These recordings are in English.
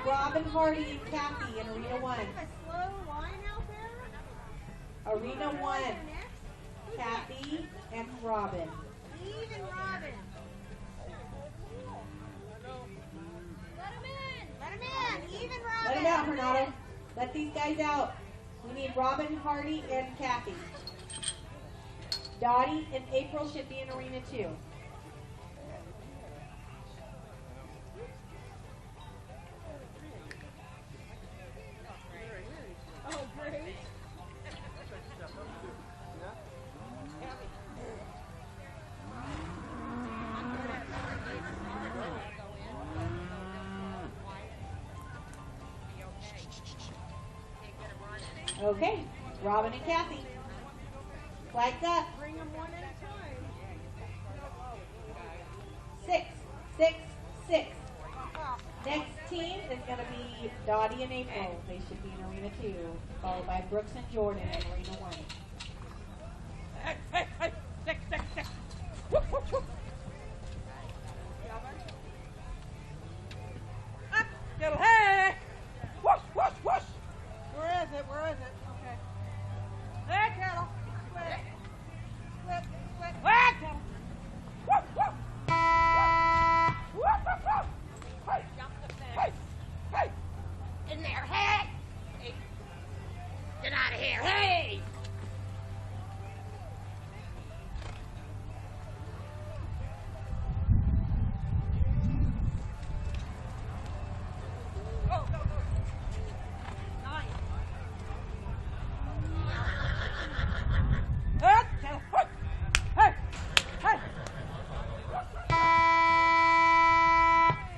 Robin, Hardy, and Kathy in Arena 1. A slow line out there. Arena 1, Kathy and Robin. Even Robin. Let him in. Let him in. Even Robin. Let him out, Renato. Let these guys out. We need Robin, Hardy, and Kathy. Dottie and April should be in Arena 2. Oh, great. Okay, Robin and Kathy. Flags up. Bring them one at a time. 6, 6, 6. Next team is going to be Dottie and April. They should be in Arena 2, followed by Brooks and Jordan in Arena 1. Hey, hey, hey, 6, 6, 6. Whoop, whoop, whoop. Up, little hey. Whoosh, whoosh, whoosh. Where is it? Where is it? Okay. There, cattle. Split. Split. Split. There, cattle. Whoop, whoop. Whoop, whoop, whoop. Hey, hey, hey. In there, hey. Hey. Get out of here, hey. Go, go, go. Nice. Hey, hey.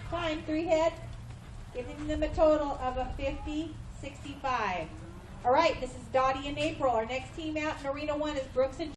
Time, 3 hits, giving them a total of a 50-65. All right, this is Dottie and April. Our next team out in Arena 1 is Brooks and